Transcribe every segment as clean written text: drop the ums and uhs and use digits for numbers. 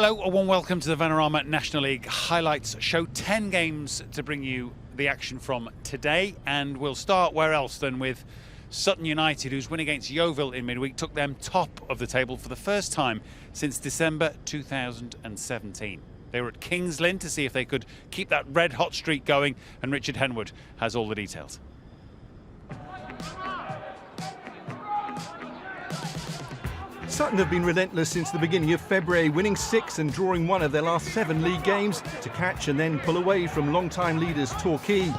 Hello, a warm welcome to the Vanarama National League highlights show. 10 games to bring you the action from today, and we'll start where else than with Sutton United, whose win against Yeovil in midweek took them top of the table for the first time since December 2017. They were at Lynn to see if they could keep that red hot streak going, and Richard Henwood has all the details. Sutton have been relentless since the beginning of February, winning 6 and drawing 1 of their last 7 league games to catch and then pull away from long-time leaders Torquay.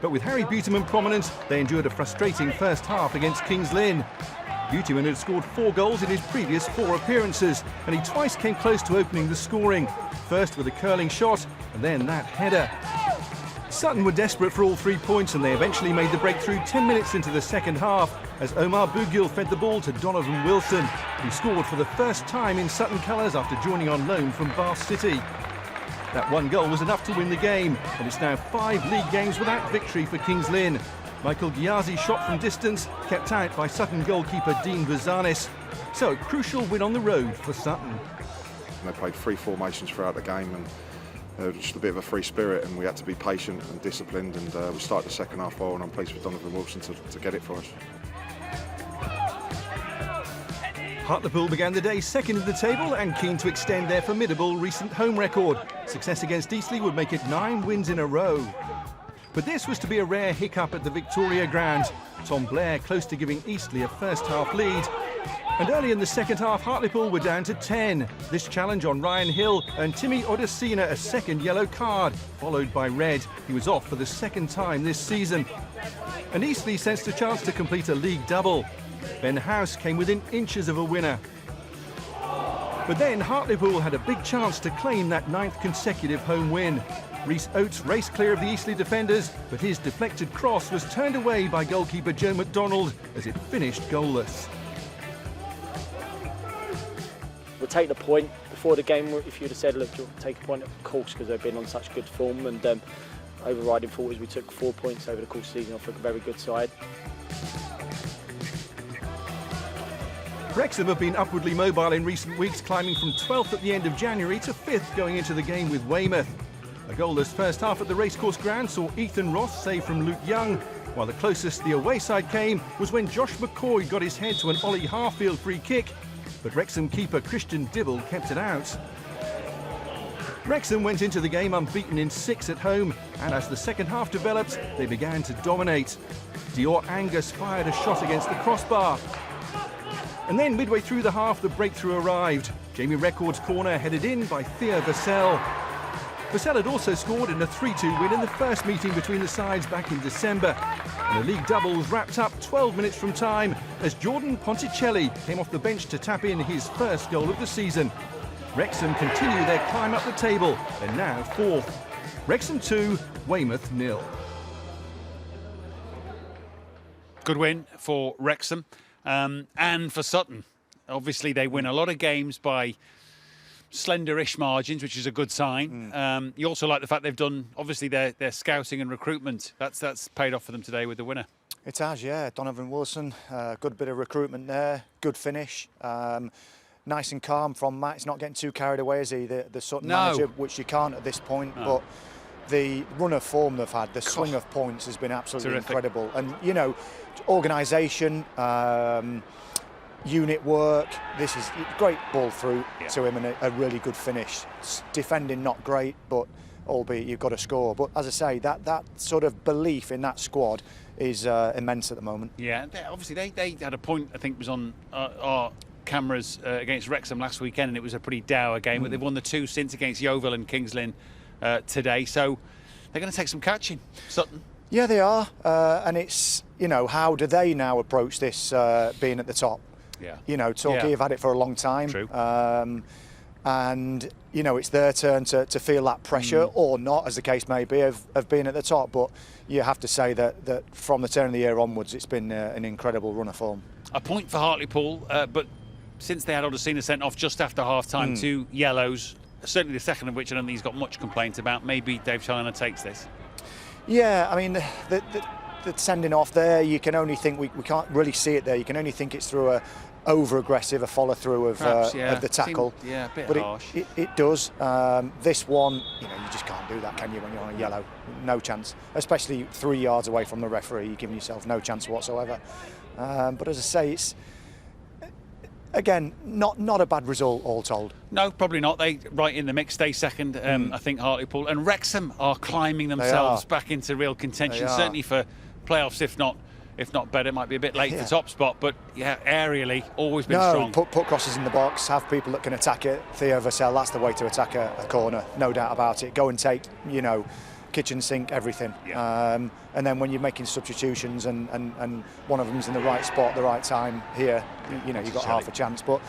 But with Harry Buteman prominent, they endured a frustrating first half against Kings Lynn. Buteman had scored 4 goals in his previous 4 appearances, and he twice came close to opening the scoring, first with a curling shot and then that header. Sutton were desperate for all 3 points, and they eventually made the breakthrough 10 minutes into the second half as Omar Bougil fed the ball to Donovan Wilson, who scored for the first time in Sutton colours after joining on loan from Bath City. That 1 goal was enough to win the game, and it's now 5 league games without victory for Kings Lynn. Michael Ghiazi's shot from distance kept out by Sutton goalkeeper Dean Vazanis. So a crucial win on the road for Sutton. They played 3 formations throughout the game, and just a bit of a free spirit, and we had to be patient and disciplined, and we started the second half well, and I'm pleased with Donovan Wilson to get it for us. Hartlepool began the day second in the table and keen to extend their formidable recent home record. Success against Eastleigh would make it 9 wins in a row. But this was to be a rare hiccup at the Victoria ground. Tom Blair close to giving Eastleigh a first half lead. And early in the second half, Hartlepool were down to 10. This challenge on Ryan Hill and Timmy Odesina a second yellow card, followed by red. He was off for the second time this season. And Eastleigh sensed a chance to complete a league double. Ben House came within inches of a winner. But then Hartlepool had a big chance to claim that 9th consecutive home win. Rhys Oates raced clear of the Eastleigh defenders, but his deflected cross was turned away by goalkeeper Joe McDonald as it finished goalless. We'll take the point. Before the game, if you'd have said, look, you'll take a point, of course, because they've been on such good form, and overriding thought is we took 4 points over the course of the season off a very good side. Wrexham have been upwardly mobile in recent weeks, climbing from 12th at the end of January to 5th going into the game with Weymouth. A goalless first half at the racecourse ground saw Ethan Ross save from Luke Young, while the closest the away side came was when Josh McCoy got his head to an Ollie Harfield free kick, but Wrexham keeper Christian Dibble kept it out. Wrexham went into the game unbeaten in 6 at home, and as the second half developed, they began to dominate. Dior Angus fired a shot against the crossbar. And then midway through the half, the breakthrough arrived. Jamie Record's corner headed in by Thea Vassell. Vassell had also scored in a 3-2 win in the first meeting between the sides back in December. And the league double was wrapped up 12 minutes from time as Jordan Ponticelli came off the bench to tap in his first goal of the season. Wrexham continue their climb up the table. They're now 4th. Wrexham 2, Weymouth 0. Good win for Wrexham. And for Sutton. Obviously, they win a lot of games by slender-ish margins, which is a good sign. You also like the fact they've done, obviously, their scouting and recruitment. That's paid off for them today with the winner. It has, yeah. Donovan Wilson, good bit of recruitment there, good finish. Nice and calm from Matt. He's not getting too carried away, is he? The Sutton manager, which you can't at this point. No. But the run of form they've had, the swing of points has been absolutely incredible. And, you know, organisation, unit work, this is great ball through to him, and a really good finish. Defending not great, but albeit you've got to score. But as I say, that sort of belief in that squad is immense at the moment. Yeah, obviously they had a point, I think, was on our cameras against Wrexham last weekend, and it was a pretty dour game, but they've won the 2 since against Yeovil and Kings Lynn today, so they're going to take some catching, Sutton. Yeah, they are, and it's, you know, how do they now approach this being at the top? Yeah. You know, Torquay have had it for a long time. True. And, you know, it's their turn to feel that pressure, or not, as the case may be, of being at the top. But you have to say that from the turn of the year onwards, it's been an incredible run of form. A point for Hartlepool, but since they had Odesina sent off just after half-time, 2 yellows, certainly the second of which I don't think he's got much complaint about. Maybe Dave Challoner takes this. Yeah, I mean, the sending off there, you can only think, we can't really see it there, you can only think it's through a over-aggressive, a follow-through of the tackle. Seemed, a bit but harsh. It does. This one, you just can't do that, can you, when you're on a yellow? No chance. Especially 3 yards away from the referee, you're giving yourself no chance whatsoever. But as I say, it's again not a bad result all told. No, probably not. They right in the mix, stay second. I think Hartlepool and Wrexham are climbing themselves back into real contention, certainly for playoffs, if not better. It might be a bit late for top spot, but aerially always been strong. Put crosses in the box, have people that can attack it. Theo Vassell, that's the way to attack a corner, no doubt about it. Go and take, kitchen sink, everything. And then when you're making substitutions and one of them's in the right spot, the right time here, you've got half a chance. But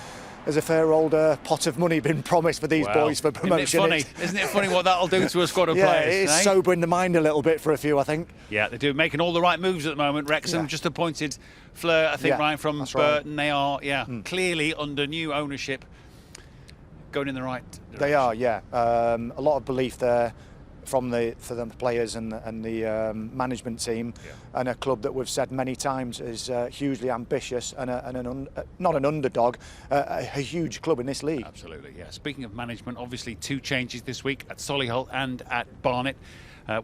there's a fair old pot of money been promised for these boys for promotion. Isn't it funny what that'll do to a squad of players? Yeah, it's sobering the mind a little bit for a few, I think. Yeah, they do, making all the right moves at the moment. Wrexham just appointed Fleur, I think, Ryan, from Burton. They are, clearly under new ownership, going in the right direction. They are, a lot of belief there for the players and the management team, and a club that we've said many times is hugely ambitious and not an underdog, a huge club in this league. Absolutely, yeah. Speaking of management, obviously 2 changes this week at Solihull and at Barnet.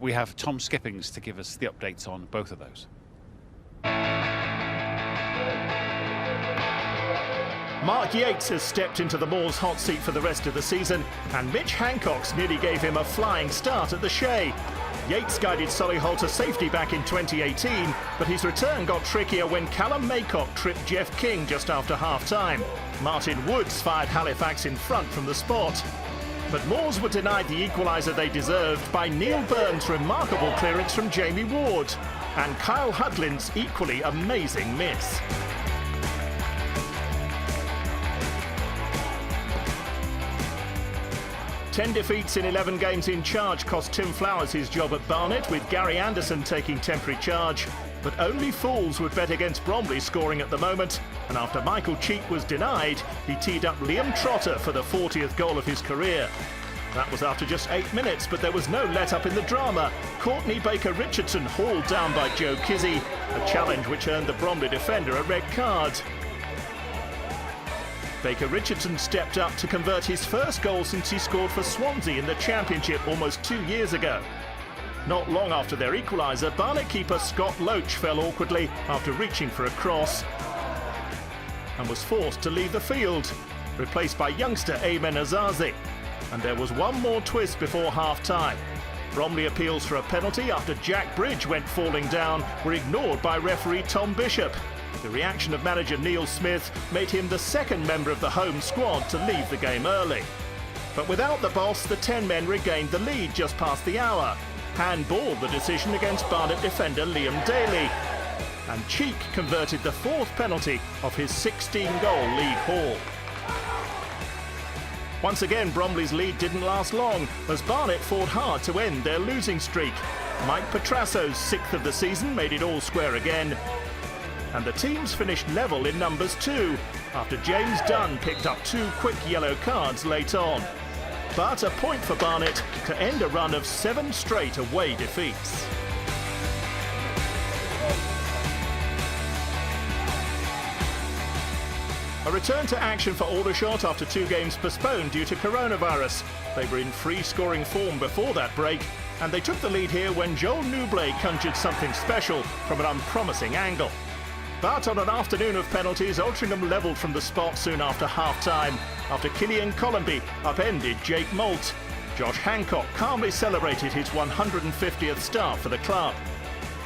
We have Tom Skippings to give us the updates on both of those. Mark Yates has stepped into the Moors' hot seat for the rest of the season, and Mitch Hancock's nearly gave him a flying start at the Shea. Yates guided Solihull to safety back in 2018, but his return got trickier when Callum Maycock tripped Jeff King just after half-time. Martin Woods fired Halifax in front from the spot. But Moors were denied the equaliser they deserved by Neil Burns' remarkable clearance from Jamie Ward, and Kyle Hudlin's equally amazing miss. Ten defeats in 11 games in charge cost Tim Flowers his job at Barnet, with Gary Anderson taking temporary charge. But only fools would bet against Bromley scoring at the moment, and after Michael Cheek was denied, he teed up Liam Trotter for the 40th goal of his career. That was after just 8 minutes, but there was no let-up in the drama. Courtney Baker-Richardson hauled down by Joe Kizzy, a challenge which earned the Bromley defender a red card. Baker-Richardson stepped up to convert his first goal since he scored for Swansea in the Championship almost 2 years ago. Not long after their equaliser, Barnet keeper Scott Loach fell awkwardly after reaching for a cross and was forced to leave the field, replaced by youngster Ayman Azazi. And there was one more twist before half-time. Bromley appeals for a penalty after Jack Bridge went falling down were ignored by referee Tom Bishop. The reaction of manager Neil Smith made him the second member of the home squad to leave the game early. But without the boss, the 10 men regained the lead just past the hour. Handballed the decision against Barnet defender Liam Daly. And Cheek converted the 4th penalty of his 16-goal league haul. Once again, Bromley's lead didn't last long, as Barnet fought hard to end their losing streak. Mike Petrasso's 6th of the season made it all square again. And the teams finished level in numbers too, after James Dunn picked up 2 quick yellow cards late on. But a point for Barnet to end a run of 7 straight away defeats. A return to action for Aldershot after 2 games postponed due to coronavirus. They were in free-scoring form before that break, and they took the lead here when Joel Newblay conjured something special from an unpromising angle. But on an afternoon of penalties, Altrincham levelled from the spot soon after half-time, after Killian Colomby upended Jake Moult. Josh Hancock calmly celebrated his 150th start for the club.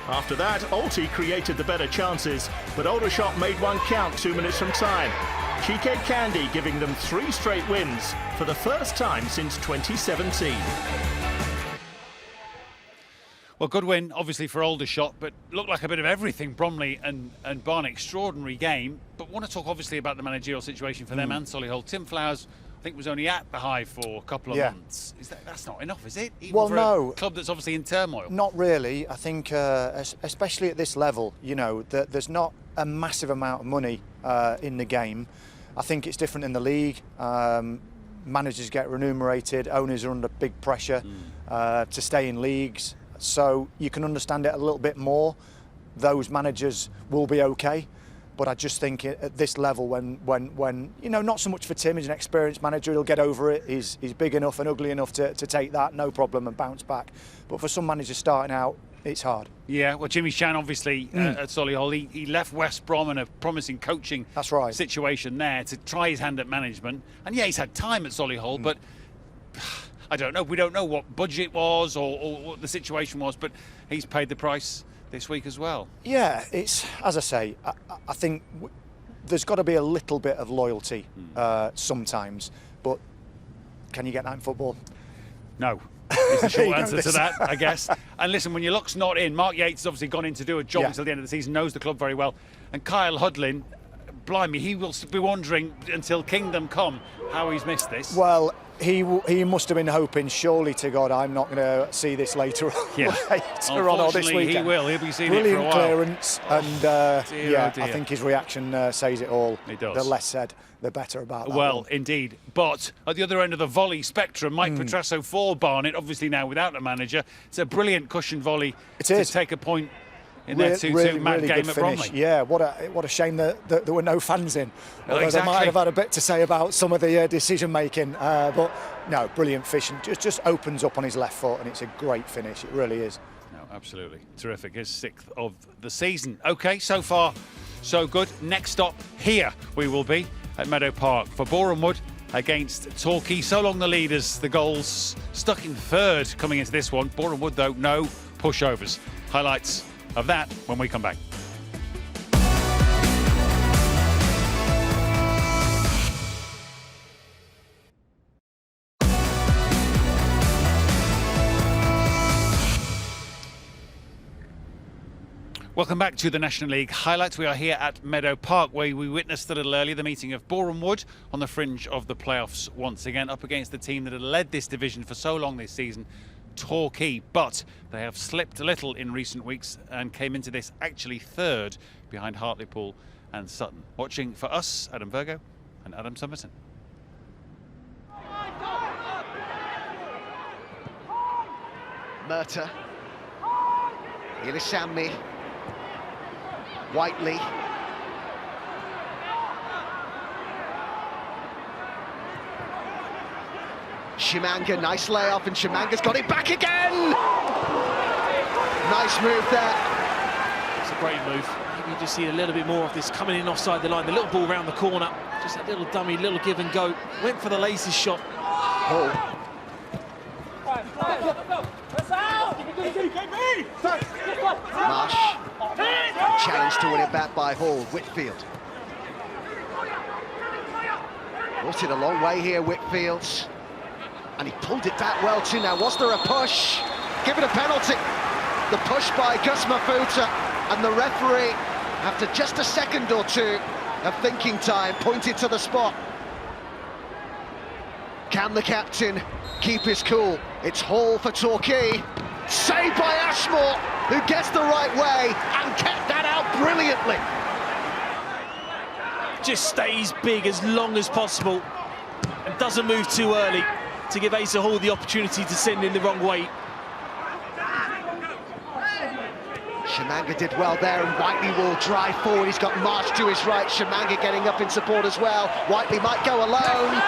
After that, Alty created the better chances, but Aldershot made one count 2 minutes from time. Chike Candy giving them 3 straight wins for the first time since 2017. Well, good win, obviously, for Aldershot, but looked like a bit of everything. Bromley and Barnet, extraordinary game. But want to talk, obviously, about the managerial situation for them and Solihull. Tim Flowers, I think, was only at the Hive for a couple of months. That's not enough, is it? Even for a club that's obviously in turmoil. Not really. I think, especially at this level, there's not a massive amount of money in the game. I think it's different in the league. Managers get remunerated. Owners are under big pressure to stay in leagues. So you can understand it a little bit more. Those managers will be okay. But I just think at this level, when you know, not so much for Tim, he's an experienced manager, he'll get over it. He's big enough and ugly enough to take that, no problem, and bounce back. But for some managers starting out, it's hard. Yeah, well, Jimmy Shan obviously at Solihull, he left West Brom in a promising coaching situation there to try his hand at management. And yeah, he's had time at Solihull, but I don't know. We don't know what budget was or what the situation was, but he's paid the price this week as well. Yeah, it's, as I say, I think there's got to be a little bit of loyalty sometimes, but can you get that in football? No. Is the short answer to that, I guess. And listen, when your luck's not in, Mark Yates has obviously gone in to do a job until the end of the season, knows the club very well. And Kyle Hudlin, blimey, he will be wondering until Kingdom Come how he's missed this. Well, he must have been hoping, surely to God, I'm not going to see this later on or this weekend. He will. He'll be seeing it for a while. Clearance, and I think his reaction says it all. It does. The less said, the better about that. Well, one. Indeed. But at the other end of the volley spectrum, Mike Petrasso for Barnet, obviously now without a manager. It's a brilliant cushion volley to take a point in their 2-2 mad game at Bromley. Yeah, what a shame that there were no fans in. Although they might have had a bit to say about some of the decision making. But no, brilliant fishing. Just opens up on his left foot, and it's a great finish. It really is. No, absolutely terrific. His 6th of the season. Okay, so far so good. Next stop here we will be at Meadow Park for Boreham Wood against Torquay. So long the leaders, the goals stuck in 3rd coming into this one. Boreham Wood though, no pushovers. Highlights of that when we come back. Welcome back to the National League highlights. We are here at Meadow Park, where we witnessed a little earlier the meeting of Boreham Wood on the fringe of the playoffs once again, up against the team that had led this division for so long this season, Torquay. But they have slipped a little in recent weeks and came into this actually 3rd behind Hartlepool and Sutton. Watching for us, Adam Virgo and Adam Somerton. Murta, Ilisammi, Whiteley, Shimanga, nice layoff, and Shimanga's got it back again! Nice move there. It's a great move. Maybe you just see a little bit more of this coming in offside the line. The little ball round the corner, just a little dummy, little give and go. Went for the laces shot. Hall. Marsh. Challenge to win it back by Hall. Whitfield. Brought it a long way here, Whitfield. And he pulled it back well too. Now, was there a push? Give it a penalty. The push by Gus Mafuta, and the referee, after just a second or two of thinking time, pointed to the spot. Can the captain keep his cool? It's Hall for Torquay. Saved by Ashmore, who gets the right way and kept that out brilliantly. Just stays big as long as possible and doesn't move too early to give Asa Hall the opportunity to send in the wrong way. Shimanga did well there, and Whiteley will drive forward. He's got Marsh to his right. Shimanga getting up in support as well. Whiteley might go alone.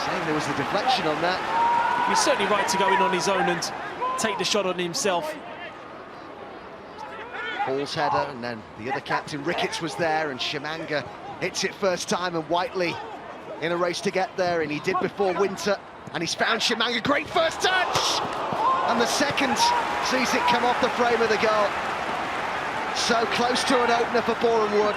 Saying there was a deflection on that. He's certainly right to go in on his own and take the shot on himself. Hall's header, and then the other captain, Ricketts, was there, and Shimanga hits it first time, and Whiteley in a race to get there, and he did before Winter, and he's found Shimanga. Great first touch! And the second sees it come off the frame of the goal. So close to an opener for Boreham Wood.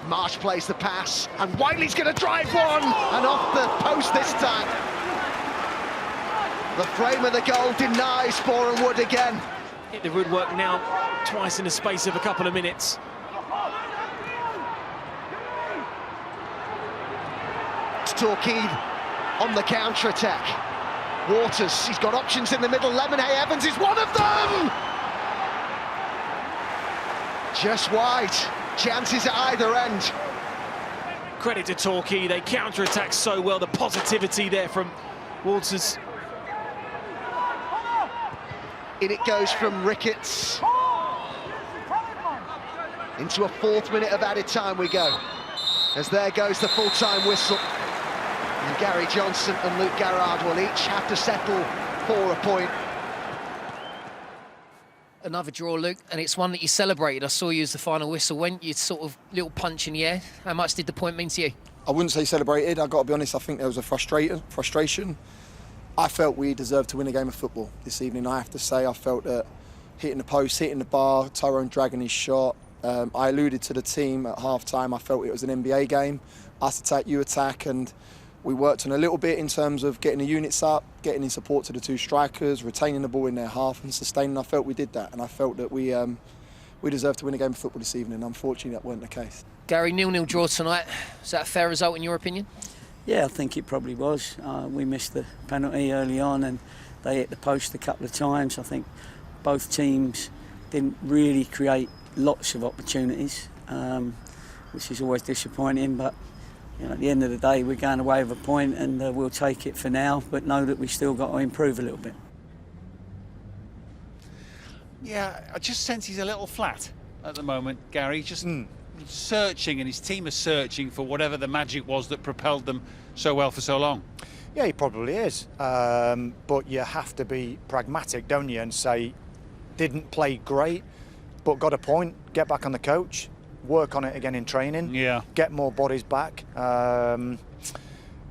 Marsh plays the pass, and Whiteley's going to drive one, and off the post this time. The frame of the goal denies Boreham Wood again. Hit the woodwork now, twice in the space of a couple of minutes. It's Torquay on the counter-attack. Waters, he's got options in the middle. Lemonhay Evans is one of them! Just wide. Chances at either end. credit to Torquay. They counter-attack so well. The positivity there from Walters. In it goes from Ricketts. Into a 4th minute of added time we go. As there goes the full-time whistle. And Gary Johnson and Luke Garrard will each have to settle for a point. Another draw, Luke, and it's one that you celebrated. I saw you as the final whistle went. You sort of little punch in the air. How much did the point mean to you? I wouldn't say celebrated. I've got to be honest, I think there was a frustration. I felt we deserved to win a game of football this evening. I have to say, I felt that hitting the post, hitting the bar, Tyrone dragging his shot. I alluded to the team at half-time. I felt it was an NBA game. Us attack, you attack, and we worked on a little bit in terms of getting the units up, getting in support to the 2 strikers, retaining the ball in their half and sustaining. I felt we did that, and I felt that we deserved to win a game of football this evening. Unfortunately, that weren't the case. Gary, 0-0 draw tonight. Is that a fair result in your opinion? Yeah, I think it probably was. We missed the penalty early on and they hit the post a couple of times. I think both teams didn't really create lots of opportunities, which is always disappointing, but you know, at the end of the day we're going away with a point and we'll take it for now, but know that we still got to improve a little bit. Yeah, I just sense he's a little flat at the moment, Gary. Just searching, and his team is searching for whatever the magic was that propelled them so well for so long. Yeah, he probably is. But you have to be pragmatic, don't you, and say, didn't play great, but got a point, get back on the coach, work on it again in training, get more bodies back,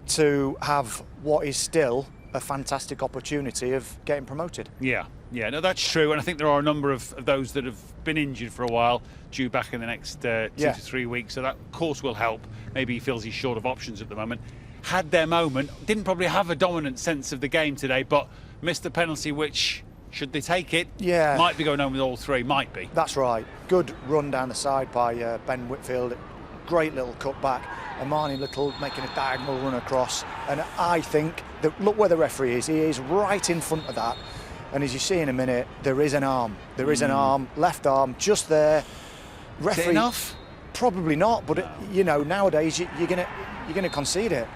to have what is still a fantastic opportunity of getting promoted. Yeah, no, that's true, and I think there are a number of those that have been injured for a while, due back in the next 2 to 3 weeks, so that of course will help. Maybe he feels he's short of options at the moment. Had their moment, didn't probably have a dominant sense of the game today, but missed the penalty, which, should they take it, might be going home with all 3, might be. That's right. Good run down the side by Ben Whitfield. Great little cut back. Amani Little making a diagonal run across. And I think that, look where the referee is. He is right in front of that. And as you see in a minute, there is an arm. There is an arm, left arm, just there. Referee, is it enough? Probably not, but you know, nowadays you're gonna concede it.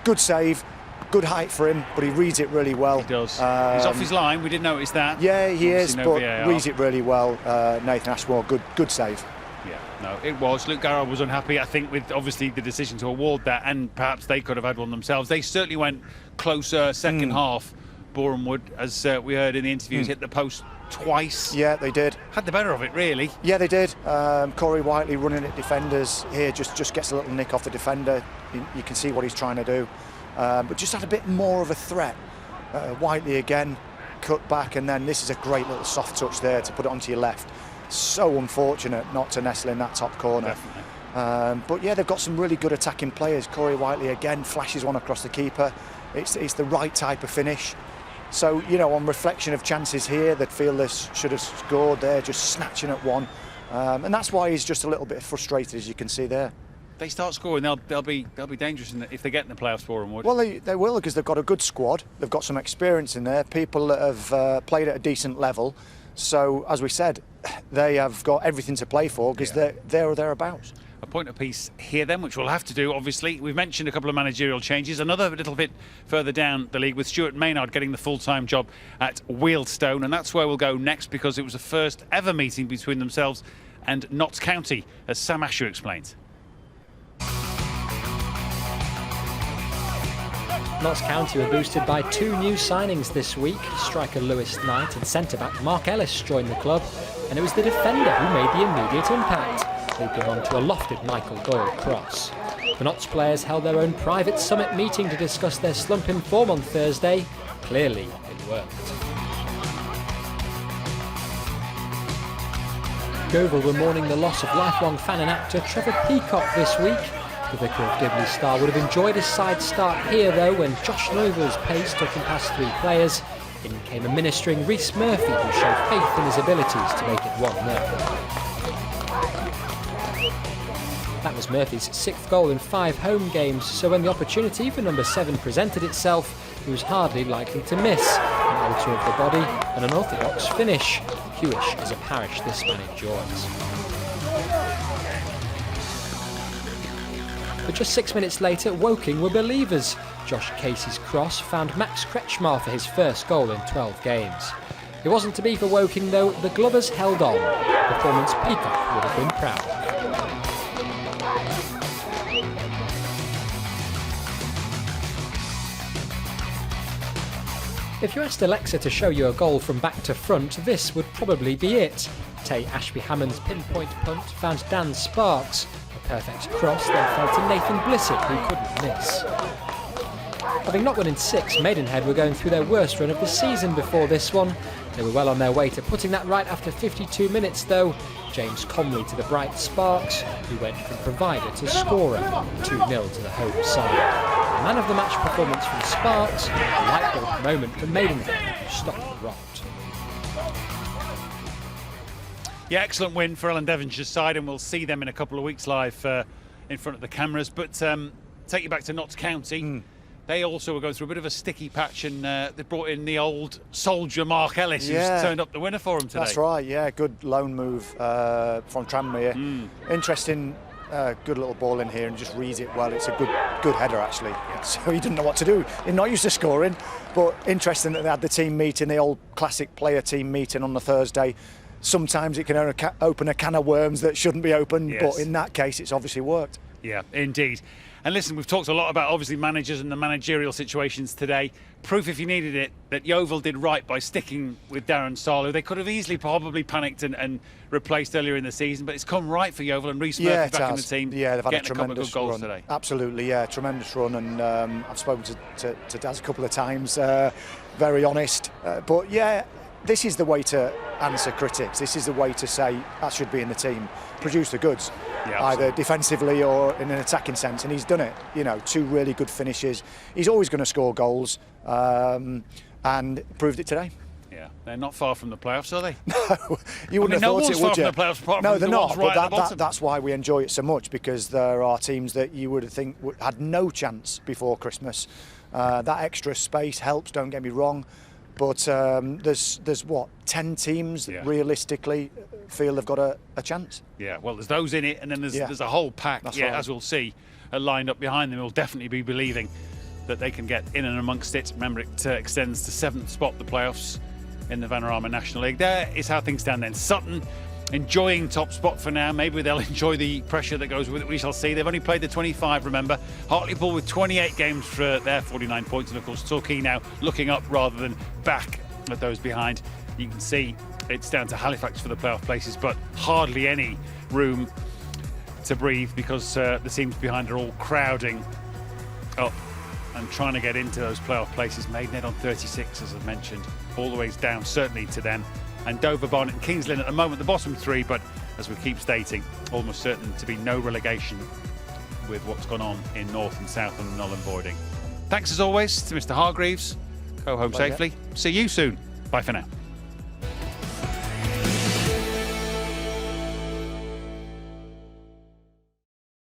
Good save. Good height for him, but he reads it really well. He does. He's off his line. We did notice that. Yeah, he is, no but VAR. reads it really well. Nathan Ashmore, good save. Yeah, no, it was. Luke Garrard was unhappy, I think, with obviously the decision to award that, and perhaps they could have had one themselves. They certainly went closer second half. Boreham would, as we heard in the interviews, hit the post twice. Yeah, they did. Had the better of it, really. Yeah, they did. Corey Whiteley running at defenders here, just gets a little nick off the defender. You can see what he's trying to do. But just had a bit more of a threat. Whiteley again, cut back, and then this is a great little soft touch there to put it onto your left. So unfortunate not to nestle in that top corner. But yeah, they've got some really good attacking players. Corey Whiteley again flashes one across the keeper. It's the right type of finish. So, you know, on reflection of chances here, they'd feel this should have scored there, just snatching at one. And that's why he's just a little bit frustrated, as you can see there. They start scoring, they'll be dangerous if they get in the playoffs for them. Well, they will, because they've got a good squad. They've got some experience in there, people that have played at a decent level. So, as we said, they have got everything to play for, because they're there or thereabouts. A point apiece here then, which we'll have to do, obviously. We've mentioned a couple of managerial changes. Another little bit further down the league with Stuart Maynard getting the full-time job at Wealdstone, and that's where we'll go next, because it was the first ever meeting between themselves and Notts County, as Sam Asher explains. Notts County were boosted by 2 new signings this week. Striker Lewis Knight and centre-back Mark Ellis joined the club, and it was the defender who made the immediate impact, leaping on to a lofted Michael Doyle cross. The Notts players held their own private summit meeting to discuss their slump in form on Thursday. Clearly, it worked. Yeovil were mourning the loss of lifelong fan and actor Trevor Peacock this week. The Vicar of Dibley star would have enjoyed his side start here, though, when Josh Novel's pace took him past 3 players. In came a ministering Rhys Murphy, who showed faith in his abilities to make it 1-0. That was Murphy's 6th goal in 5 home games, so when the opportunity for number 7 presented itself, he was hardly likely to miss. An alter of the body, and an orthodox finish. Hewish is a parish this man enjoys. But just 6 minutes later, Woking were believers. Josh Casey's cross found Max Kretschmar for his first goal in 12 games. It wasn't to be for Woking though, the Glovers held on. Performance Peacock would have been proud. If you asked Alexa to show you a goal from back to front, this would probably be it. Tay Ashby-Hammond's pinpoint punt found Dan Sparks. A perfect cross then fell to Nathan Blissett, who couldn't miss. Having not won in 6, Maidenhead were going through their worst run of the season before this one. They were well on their way to putting that right after 52 minutes though. James Comley to the bright Sparks, who went from provider to scorer, 2-0 to the home side. A man of the match performance from Sparks, a light bulb moment for Maidenhead, who stopped the rot. Yeah, excellent win for Ellen Devonshire's side, and we'll see them in a couple of weeks live in front of the cameras. But take you back to Notts County. They also were going through a bit of a sticky patch, and they brought in the old soldier Mark Ellis, who's turned up the winner for them today. That's right, yeah, good loan move from Tranmere. Interesting, good little ball in here, and just reads it well. It's a good header, actually. Yeah. So he didn't know what to do. He's not used to scoring, but interesting that they had the team meeting, the old classic player team meeting on the Thursday. Sometimes it can open a can of worms that shouldn't be opened, but in that case, it's obviously worked. Yeah, indeed. And listen, we've talked a lot about obviously managers and the managerial situations today. Proof, if you needed it, that Yeovil did right by sticking with Darren Sarlo. They could have easily probably panicked and replaced earlier in the season, but it's come right for Yeovil, and Rhys Murphy back in the team. Yeah, they've had a tremendous good goals today. Absolutely, yeah, tremendous run. And I've spoken to Daz a couple of times, very honest. But yeah, this is the way to answer critics. This is the way to say that should be in the team. Produce the goods, either defensively or in an attacking sense, and he's done it. You know, 2 really good finishes. He's always going to score goals, and proved it today. Yeah, they're not far from the playoffs, are they? No, you wouldn't have thought it, would you? No, they're not. But that's why we enjoy it so much, because there are teams that you would think had no chance before Christmas. That extra space helps. Don't get me wrong. But there's what, 10 teams that realistically feel they've got a chance. Yeah, well, there's those in it, and then there's a whole pack. That's right. As we'll see, lined up behind them. Will definitely be believing that they can get in and amongst it. Remember, it extends to 7th spot, the playoffs in the Vanarama National League. There is how things stand then. Sutton enjoying top spot for now. Maybe they'll enjoy the pressure that goes with it. We shall see. They've only played the 25, remember. Hartlepool with 28 games for their 49 points. And of course, Torquay now looking up rather than back at those behind. You can see it's down to Halifax for the playoff places, but hardly any room to breathe, because the teams behind are all crowding up and trying to get into those playoff places. Maidenhead on 36, as I've mentioned, all the ways down, certainly to them. And Dover, Barnet and Kings Lynn at the moment, the bottom 3, but as we keep stating, almost certain to be no relegation with what's gone on in North and South and null and voiding. Thanks as always to Mr. Hargreaves. Go home safely. See you soon. Bye for now.